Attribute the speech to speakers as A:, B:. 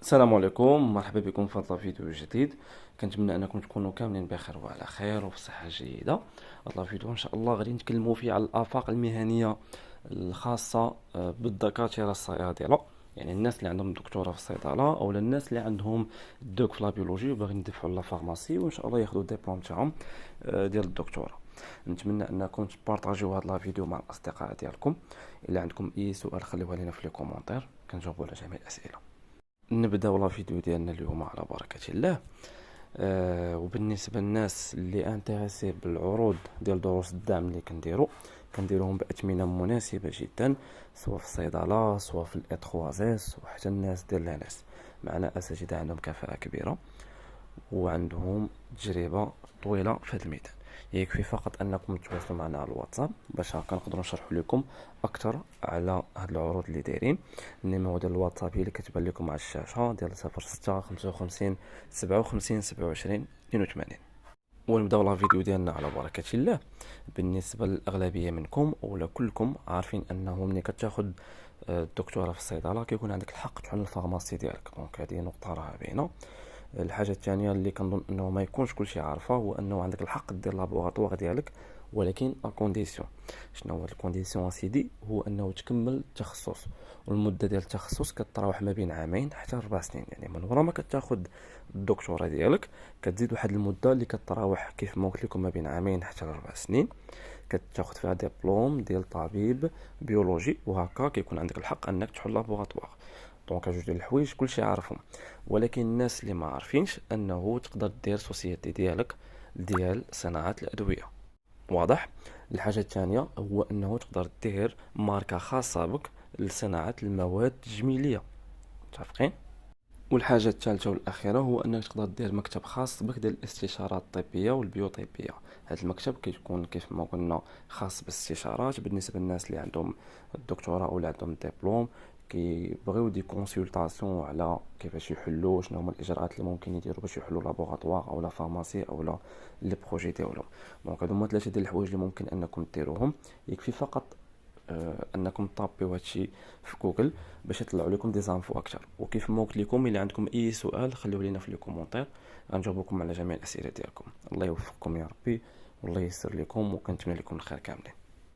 A: السلام عليكم، مرحبا بكم في هذا الفيديو جديد. كنتمنى انكم تكونوا كاملين بخير وعلى خير وفي صحه جيده. هذا الفيديو ان شاء الله غادي نتكلموا فيه على الافاق المهنيه الخاصه بالدكاتره الصيادله، يعني الناس اللي عندهم دكتوراه في الصيدله او الناس اللي عندهم دوك في لابيولوجي وباغيين يدفعوا لا فارماسي وان شاء الله ياخذوا ديبلوم تاعهم ديال الدكتوراه. نتمنى انكم تبارطاجيو هذا الفيديو مع الاصدقاء ديالكم. الا عندكم اي سؤال خليوه لنا في لي كومونتير، كنجاوبوا على جميع الاسئله. نبداو لا فيديو ديالنا اليوم على بركة الله. وبالنسبه للناس اللي انتريسي بالعروض ديال دروس الدعم اللي كنديروهم باثمنه مناسبه جدا، سواء في الصيدله سواء في الاتخوازيس وحتى الناس ديال لاناس. معنا اساتذه عندهم كفاءه كبيره وعندهم تجربه طويله في هذا الميدان. يكفي فقط انكم تتواصلوا معنا على الواتساب باش هكا نقدروا نشرحوا لكم اكثر على هاد العروض اللي دايرين. النيميرو ديال الواتساب هي اللي كتبان لكم على الشاشه، ديال 06 55 57 27 82. ونبداو لا فيديو ديالنا على بركه الله. بالنسبه للاغلبيه منكم ولا كلكم عارفين انه ملي كتاخذ الدكتوراه في الصيدله كيكون عندك الحق تحل الفارماسي ديالك، دونك هذه نقطه راها باينه. الحاجه الثانيه اللي كنظن انه ما يكونش كلشي عارفه هو انه عندك الحق دير لابوغاتوار ديالك، ولكن ا كونديسيون. شنو هو الكونديسيون سيدي؟ هو انه تكمل التخصص، والمده ديال التخصص كتراوح ما بين عامين حتى 4 سنين. يعني من ورا ما كتاخذ الدكتوراه ديالك كتزيد واحد المده اللي كتراوح كيف ما قلت لكم ما بين عامين حتى 4 سنين، كتاخذ فيها ديبلوم ديال طبيب بيولوجي، وهكا كيكون عندك الحق انك تحل لابوغاتوار. دونك جوج ديال الحوايج كلشي عارفهم، ولكن الناس اللي ما عارفينش انه تقدر دير سوسيتي ديالك ديال صناعه الادويه. واضح؟ الحاجه الثانيه هو انه تقدر دير ماركه خاصه بك لصناعه المواد التجميليه. متفقين؟ والحاجه الثالثه والاخيره هو انك تقدر دير مكتب خاص بك ديال الاستشارات الطبيه والبيوطبيه. هذا المكتب كيكون كيف ما قلنا خاص بالاستشارات بالنسبه للناس اللي عندهم الدكتوراه او اللي عندهم الدبلوم، كيبغيو دي كونسلطاسيون على كيفاش يحلوا، شنو هما الاجراءات اللي ممكن يديروا باش يحلوا لابوغاتوار او لا فارماسي او لا لي بروجي ديالهم. دونك هادو هما ثلاثه ديال الحوايج اللي ممكن انكم ديروهم. يكفي فقط انكم طابيو هادشي في جوجل باش يطلعوا لكم دي زانفو اكثر. وكيف ما قلت لكم، الا عندكم اي سؤال خليوه لينا في لي كومونتير، غنجاوبكم على جميع الاسئله ديالكم. الله يوفقكم يا ربي والله ييسر لكم، وكنتمنى لكم الخير كاملين.